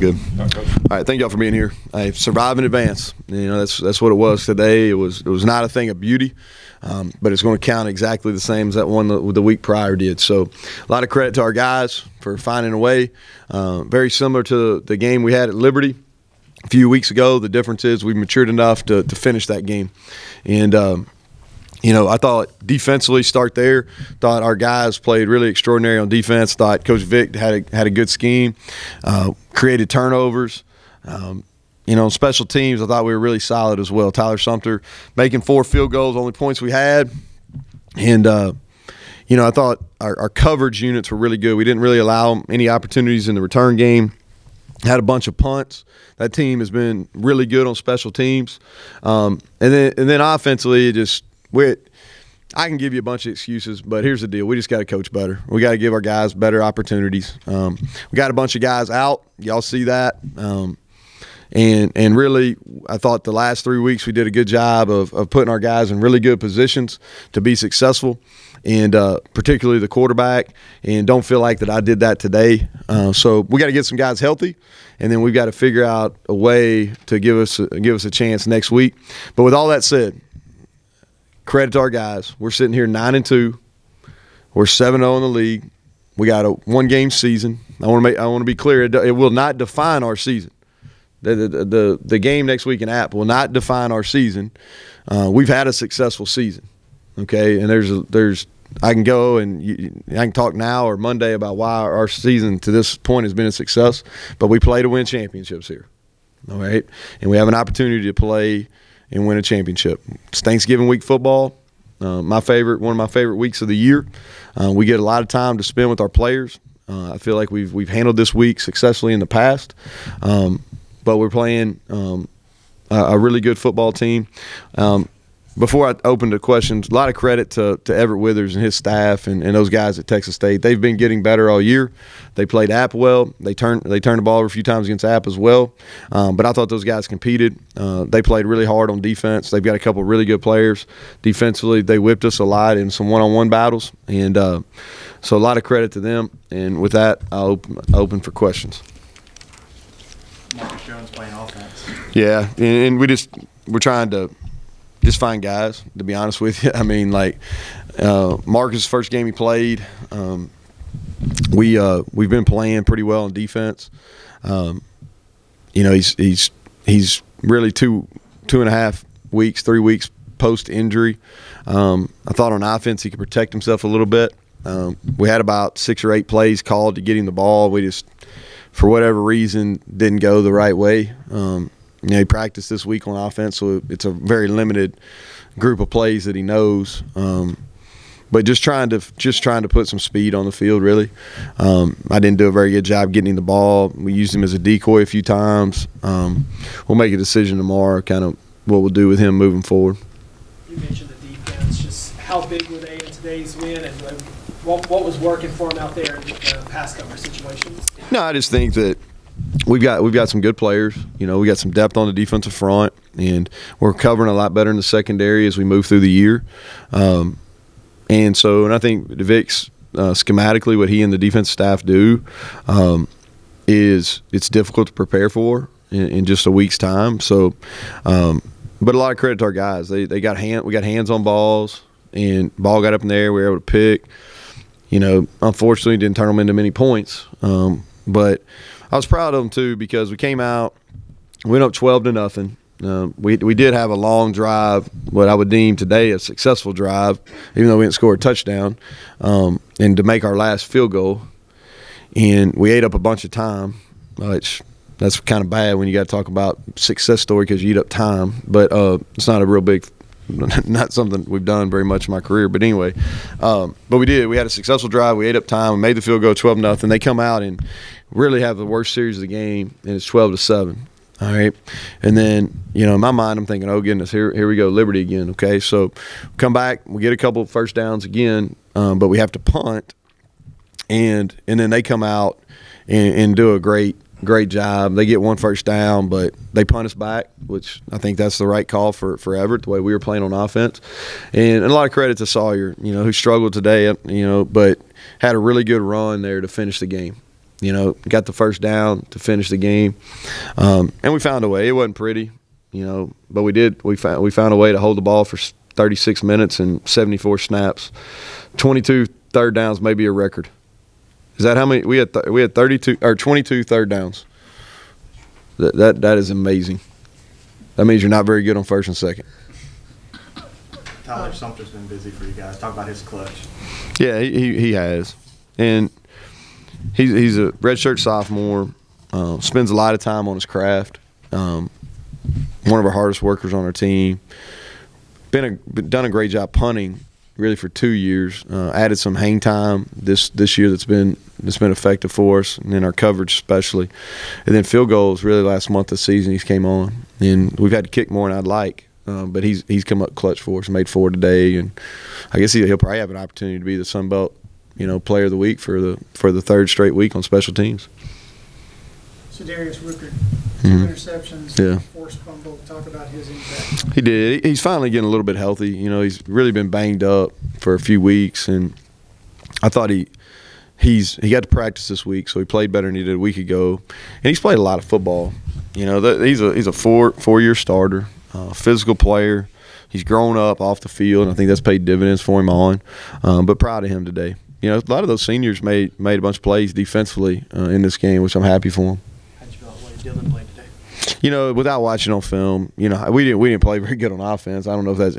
Good. All right, thank y'all for being here. I survive in advance. You know, that's what it was today. It was not a thing of beauty, but it's going to count exactly the same as that one the week prior did. So a lot of credit to our guys for finding a way. Very similar to the game we had at Liberty a few weeks ago. The difference is we've matured enough to finish that game. And you know, I thought defensively, start there. Thought our guys played really extraordinary on defense. Thought Coach Vic had a good scheme, created turnovers. You know, on special teams, I thought we were really solid as well. Tyler Sumter making 4 field goals, only points we had. And, you know, I thought our coverage units were really good. We didn't really allow any opportunities in the return game. Had a bunch of punts. That team has been really good on special teams. And then offensively, it just – I can give you a bunch of excuses, but here's the deal. We just got to coach better. We got to give our guys better opportunities. We got a bunch of guys out. Y'all see that. And really, I thought the last 3 weeks we did a good job of putting our guys in really good positions to be successful, and particularly the quarterback. And don't feel like that I did that today. So we got to get some guys healthy, and then we've got to figure out a way to give us a chance next week. But with all that said, credit to our guys. We're sitting here 9-2. We're 7-0 in the league. We got a 1-game season. I want to be clear. It will not define our season. The game next week in App will not define our season. We've had a successful season. Okay, and there's I can go and I can talk now or Monday about why our season to this point has been a success. But we play to win championships here. All right, and we have an opportunity to play and win a championship. It's Thanksgiving week football, one of my favorite weeks of the year. We get a lot of time to spend with our players. I feel like we've handled this week successfully in the past, but we're playing a really good football team. Before I open to questions, a lot of credit to Everett Withers and his staff and those guys at Texas State. They've been getting better all year. They played App well. They turned the ball over a few times against App as well. But I thought those guys competed. They played really hard on defense. They've got a couple of really good players. Defensively, they whipped us a lot in some one-on-one battles. And so a lot of credit to them. And with that, I'll open for questions. Marcus Jones playing offense. Yeah, and we're trying to just find guys, to be honest with you. I mean, like Marcus' first game he played, we've been playing pretty well on defense. You know, he's really 2.5 weeks, 3 weeks post injury. I thought on offense he could protect himself a little bit. We had about 6 or 8 plays called to get him the ball. We just, for whatever reason, didn't go the right way. You know, he practiced this week on offense, so it's a very limited group of plays that he knows. But just trying to put some speed on the field, really. I didn't do a very good job getting him the ball. We used him as a decoy a few times. We'll make a decision tomorrow, kind of what we'll do with him moving forward. You mentioned the defense. Just how big were they in today's win, and what was working for them out there in the pass cover situations? No, I just think that we've got some good players. You know, we got some depth on the defensive front, and we're covering a lot better in the secondary as we move through the year. And I think Vic's schematically what he and the defense staff do is it's difficult to prepare for in just a week's time. So, but a lot of credit to our guys. We got hands on balls, and ball got up in the air. We were able to pick. You know, unfortunately, didn't turn them into many points. But I was proud of them too because we came out, went up 12-0. We did have a long drive, what I would deem today a successful drive, even though we didn't score a touchdown, and to make our last field goal. And we ate up a bunch of time, which that's kind of bad when you got to talk about success story because you eat up time. But it's not a real big not something we've done very much in my career. But anyway, but we did. We had a successful drive. We ate up time. We made the field goal 12-0. They come out and really have the worst series of the game, and it's 12-7. All right. And then, you know, in my mind, I'm thinking, oh, goodness, here we go, Liberty again. Okay. So come back. We get a couple of first downs again, but we have to punt. And then they come out and do a great job. They get one first down, but they punt us back, which I think that's the right call for Everett, the way we were playing on offense. And a lot of credit to Sawyer, you know, who struggled today, you know, but had a really good run there to finish the game. You know, got the first down to finish the game, and we found a way. It wasn't pretty, you know, but we did. We found a way to hold the ball for 36 minutes and 74 snaps. 22 third downs may be a record. Is that how many we had? We had 32 or 22 third downs. That is amazing. That means you're not very good on first and second. Tyler Sumter's been busy for you guys. Talk about his clutch. Yeah, he has, and he's a redshirt sophomore. Spends a lot of time on his craft. One of our hardest workers on our team. Done a great job punting, really, for 2 years. Added some hang time this year that's been effective for us, and in our coverage especially. And then field goals, really last month of the season he's came on, and we've had to kick more than I'd like. But he's come up clutch for us, made 4 today, and I guess he'll probably have an opportunity to be the Sun Belt, you know, Player of the Week for the third straight week on special teams. So Darius Ruckert, 2 interceptions, Yeah. forced fumble. Talk about his impact. He did. He's finally getting a little bit healthy. You know, he's really been banged up for a few weeks, and I thought he got to practice this week, so he played better than he did a week ago. And he's played a lot of football. You know, he's a four-year starter, physical player. He's grown up off the field, and I think that's paid dividends for him on. But proud of him today. You know, a lot of those seniors made a bunch of plays defensively in this game, which I'm happy for him. How did you feel about the way Dylan played today? You know, without watching on film, you know, we didn't play very good on offense. I don't know if that's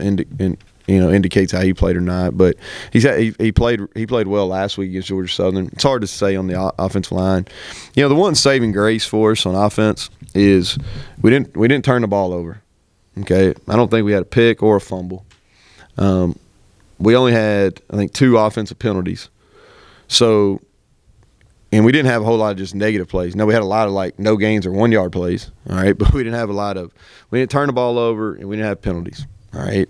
indicates how he played or not, but he played well last week against Georgia Southern. It's hard to say on the offensive line. You know, the one saving grace for us on offense is we didn't turn the ball over. Okay, I don't think we had a pick or a fumble. We only had, I think, 2 offensive penalties. So, and we didn't have a whole lot of just negative plays. No, we had a lot of like no gains or 1-yard plays. All right, but we didn't have a lot of. We didn't turn the ball over and we didn't have penalties. All right.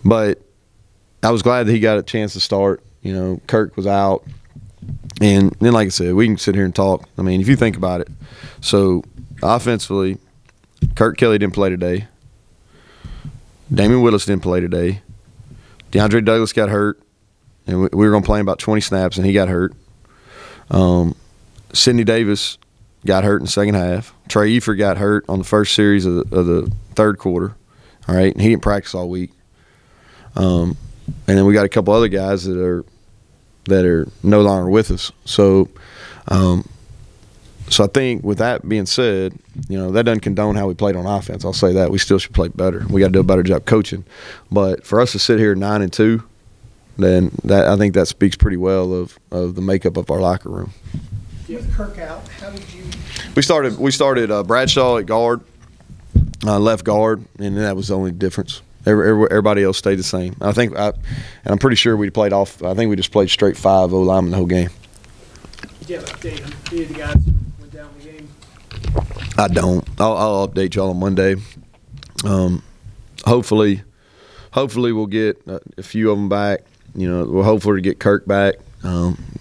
But I was glad that he got a chance to start. You know, Kirk was out. And then, like I said, we can sit here and talk. I mean, if you think about it. So, offensively, Kirk Kelly didn't play today. Damian Willis didn't play today. DeAndre Douglas got hurt. And we were going to play him about 20 snaps, and he got hurt. Sidney Davis got hurt in the second half. Trey Efer got hurt on the first series of the third quarter. All right, and he didn't practice all week. And then we got a couple other guys that are no longer with us. So, so I think with that being said, you know, that doesn't condone how we played on offense. I'll say that we still should play better. We got to do a better job coaching. But for us to sit here 9-2, then I think that speaks pretty well of the makeup of our locker room. With Kirk out, how did you? We started Bradshaw at guard. Left guard, and that was the only difference. Everybody else stayed the same. And I'm pretty sure we played off. I think we just played straight 5 O-linemen the whole game. Did you have an update on any of the guys who went down the game? I don't. I'll update y'all on Monday. Hopefully we'll get a few of them back. You know, we're hopeful to get Kirk back.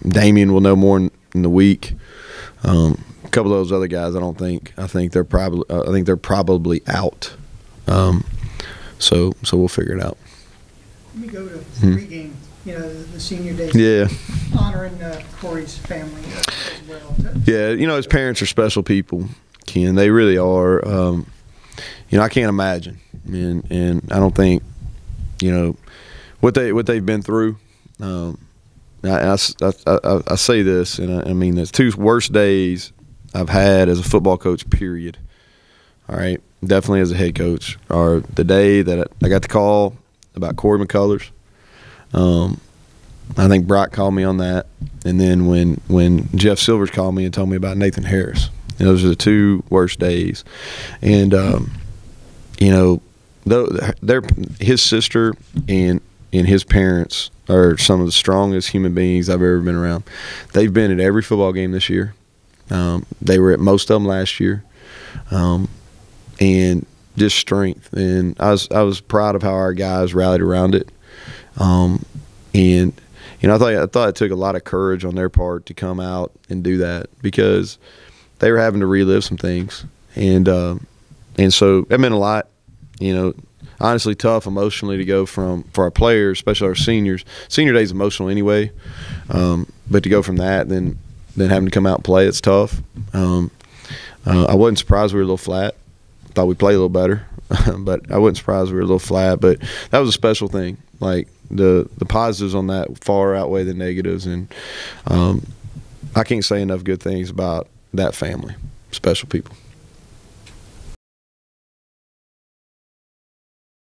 Damian will know more in the week. A couple of those other guys, I think they're probably out. So we'll figure it out. Let me go to pregame. You know, the senior day. Yeah. Honoring Corey's family as well. Yeah, you know, his parents are special people, Ken. They really are. You know, I can't imagine, and I don't think, you know, what they've been through. I say this, and I mean, it's 2 worst days I've had as a football coach, period. All right, definitely as a head coach, are the day that I got the call about Corey McCullers. I think Brock called me on that, and then when Jeff Silvers called me and told me about Nathan Harris. And those are the 2 worst days, and you know, his sister and his parents are some of the strongest human beings I've ever been around. They've been at every football game this year. They were at most of them last year, and just strength. And I was proud of how our guys rallied around it. And you know, I thought it took a lot of courage on their part to come out and do that, because they were having to relive some things, and so that meant a lot. You know, honestly, tough emotionally to go for our players, especially our seniors. Senior day is emotional anyway, but to go from that, then then having to come out and play, it's tough. I wasn't surprised we were a little flat. Thought we'd play a little better, but I wasn't surprised we were a little flat. But that was a special thing. Like the positives on that far outweigh the negatives, and I can't say enough good things about that family. Special people.